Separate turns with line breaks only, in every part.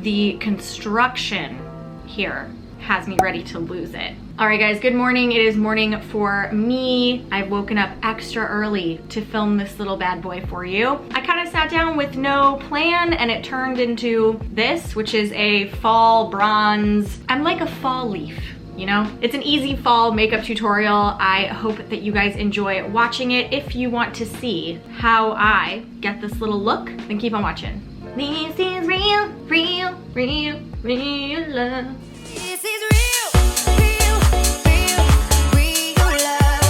the construction here has me ready to lose it. All right guys, good morning. It is morning for me. I've woken up extra early to film this little bad boy for you. I kind of sat down with no plan and it turned into this, which is a fall bronze. I'm like a fall leaf, you know? It's an easy fall makeup tutorial. I hope that you guys enjoy watching it. If you want to see how I get this little look, then keep on watching. This is real, real, real, real love. This is real, real, real, real love.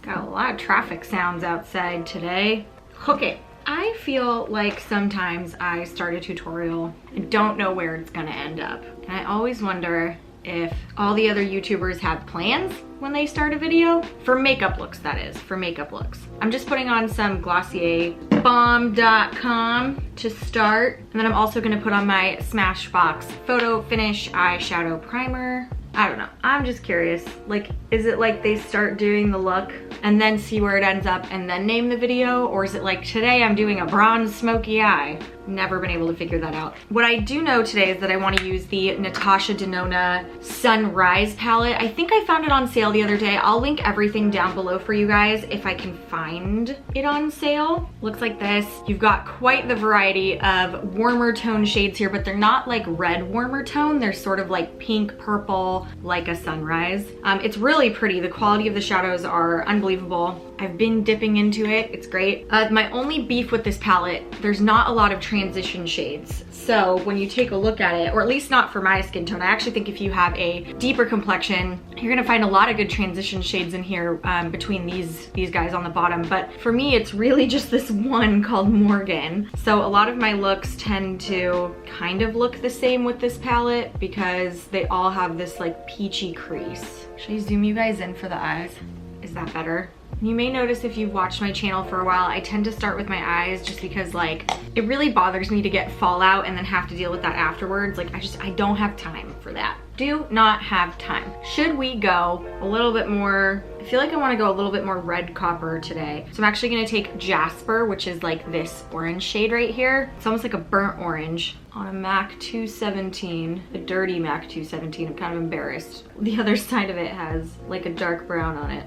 Got a lot of traffic sounds outside today. Okay, I feel like sometimes I start a tutorial and don't know where it's gonna end up. And I always wonder if all the other YouTubers have plans when they start a video. For makeup looks, that is, for makeup looks. I'm just putting on some Glossier Bomb.com to start. And then I'm also gonna put on my Smashbox Photo Finish Eyeshadow Primer. I don't know, I'm just curious. Like, is it like they start doing the look and then see where it ends up and then name the video? Or is it like, today I'm doing a bronze smoky eye? Never been able to figure that out. What I do know today is that I want to use the Natasha Denona Sunrise palette. I think I found it on sale the other day. I'll link everything down below for you guys if I can find it on sale. Looks like this. You've got quite the variety of warmer tone shades here, but they're not like red warmer tone. They're sort of like pink, purple, like a sunrise. It's really pretty. The quality of the shadows are unbelievable. I've been dipping into it. It's great. My only beef with this palette, there's not a lot of transition shades. So when you take a look at it, or at least not for my skin tone, I actually think if you have a deeper complexion, you're gonna find a lot of good transition shades in here between these guys on the bottom. But for me, it's really just this one called Morgan. So a lot of my looks tend to kind of look the same with this palette because they all have this like peachy crease. Should I zoom you guys in for the eyes? Is that better? You may notice if you've watched my channel for a while, I tend to start with my eyes just because like, it really bothers me to get fallout and then have to deal with that afterwards. Like I don't have time for that. Do not have time. Should we go a little bit more, I feel like I wanna go a little bit more red copper today. So I'm actually gonna take Jasper, which is like this orange shade right here. It's almost like a burnt orange on a MAC 217, a dirty MAC 217. I'm kind of embarrassed. The other side of it has like a dark brown on it.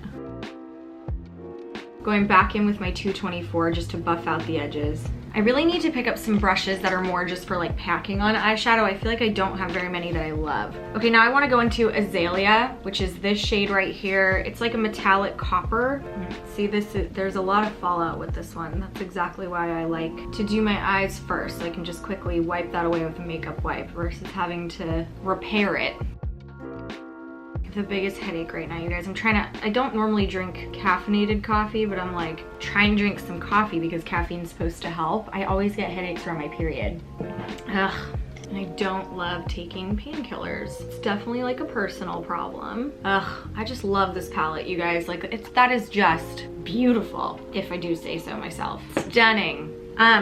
Going back in with my 224 just to buff out the edges. I really need to pick up some brushes that are more just for like packing on eyeshadow. I feel like I don't have very many that I love. Okay, now I want to go into Azalea, which is this shade right here. It's like a metallic copper. See, there's a lot of fallout with this one. That's exactly why I like to do my eyes first. So I can just quickly wipe that away with a makeup wipe versus having to repair it. The biggest headache right now, you guys. I don't normally drink caffeinated coffee, but I'm like trying to drink some coffee because caffeine's supposed to help. I always get headaches around my period. Ugh. And I don't love taking painkillers. It's definitely like a personal problem. Ugh, I just love this palette, you guys. Like, that is just beautiful, if I do say so myself. Stunning.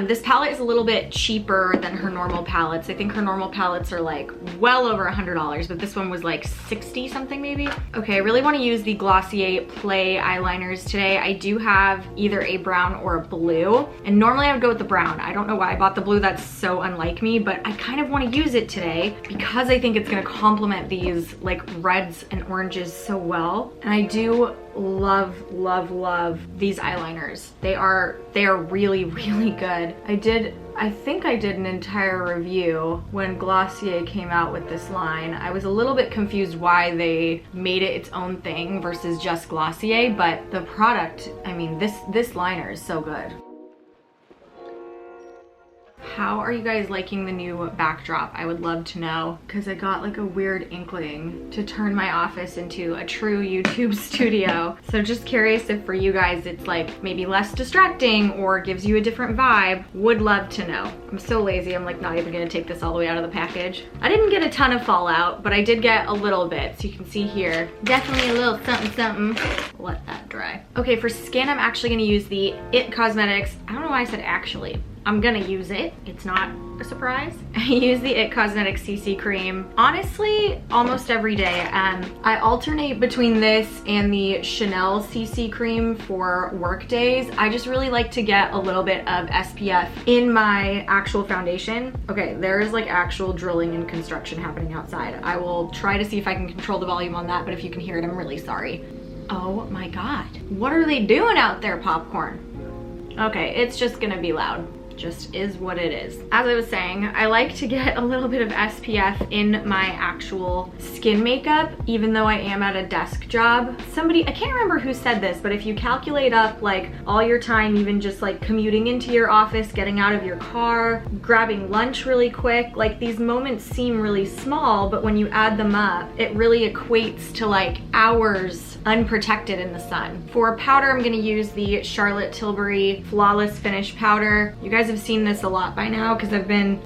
This palette is a little bit cheaper than her normal palettes. I think her normal palettes are like well over $100, but this one was like 60 something maybe. Okay, I really want to use the Glossier Play eyeliners today. I do have either a brown or a blue, and normally I would go with the brown. I don't know why I bought the blue, that's so unlike me, but I kind of want to use it today because I think it's going to complement these like reds and oranges so well. And I do love, love, love these eyeliners. They are really, really good. I think I did an entire review when Glossier came out with this line. I was a little bit confused why they made it its own thing versus just Glossier, but the product, I mean, this liner is so good. How are you guys liking the new backdrop? I would love to know, because I got like a weird inkling to turn my office into a true YouTube studio. So just curious if for you guys it's like maybe less distracting or gives you a different vibe. Would love to know. I'm so lazy, I'm like not even gonna take this all the way out of the package. I didn't get a ton of fallout, but I did get a little bit. So you can see here, definitely a little something something. Let that dry. Okay, for skin I'm actually gonna use the It Cosmetics, I don't know why I said actually. I'm gonna use it. It's not a surprise. I use the IT Cosmetics CC cream, honestly, almost every day. I alternate between this and the Chanel CC cream for work days. I just really like to get a little bit of SPF in my actual foundation. Okay, there is like actual drilling and construction happening outside. I will try to see if I can control the volume on that, but if you can hear it, I'm really sorry. Oh my God, what are they doing out there, popcorn? Okay, it's just gonna be loud. Just is what it is. As I was saying, I like to get a little bit of SPF in my actual skin makeup, even though I am at a desk job. Somebody, I can't remember who said this, but if you calculate up like all your time, even just like commuting into your office, getting out of your car, grabbing lunch really quick, like these moments seem really small, but when you add them up, it really equates to like hours unprotected in the sun. For powder, I'm gonna use the Charlotte Tilbury Flawless Finish Powder. You guys have seen this a lot by now because I've been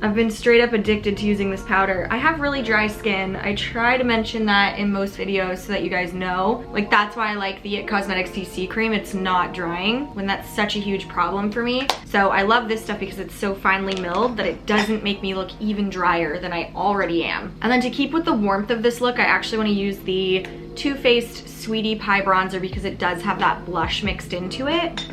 I've been straight up addicted to using this powder. I have really dry skin. I try to mention that in most videos so that you guys know. Like that's why I like the IT Cosmetics CC cream. It's not drying when that's such a huge problem for me. So I love this stuff because it's so finely milled that it doesn't make me look even drier than I already am. And then to keep with the warmth of this look, I actually want to use the Too Faced Sweetie Pie bronzer because it does have that blush mixed into it.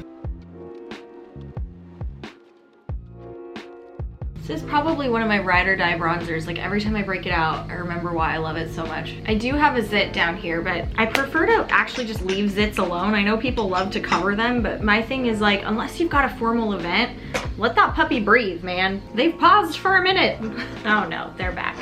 This is probably one of my ride or die bronzers. Like every time I break it out, I remember why I love it so much. I do have a zit down here, but I prefer to actually just leave zits alone. I know people love to cover them, but my thing is like, unless you've got a formal event, let that puppy breathe, man. They've paused for a minute. Oh no, they're back.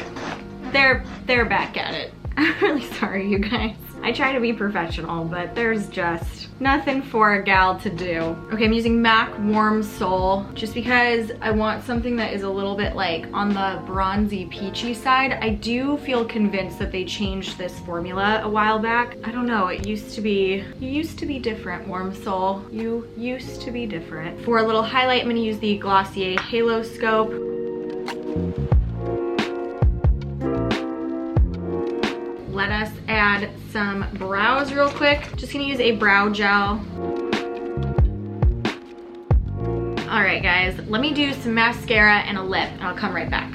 They're back at it. I'm really sorry, you guys. I try to be professional, but there's just nothing for a gal to do. Okay, I'm using MAC Warm Soul just because I want something that is a little bit like on the bronzy peachy side. I do feel convinced that they changed this formula a while back. I don't know, you used to be different, Warm Soul. You used to be different. For a little highlight, I'm gonna use the Glossier Halo Scope. Let us add some brows real quick. Just gonna use a brow gel. All right, guys, let me do some mascara and a lip and I'll come right back.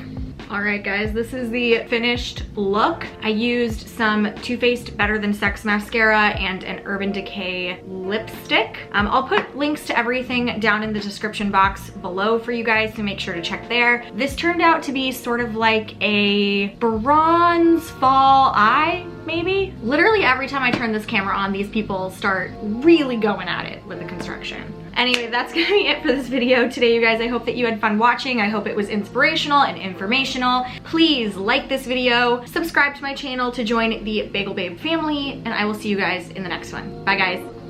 All right, guys, this is the finished look. I used some Too Faced Better Than Sex mascara and an Urban Decay lipstick. I'll put links to everything down in the description box below for you guys, so make sure to check there. This turned out to be sort of like a bronze fall eye, maybe? Literally every time I turn this camera on, these people start really going at it with the construction. Anyway, that's gonna be it for this video today, you guys. I hope that you had fun watching. I hope it was inspirational and informational. Please like this video, subscribe to my channel to join the Bagel Babe family, and I will see you guys in the next one. Bye, guys.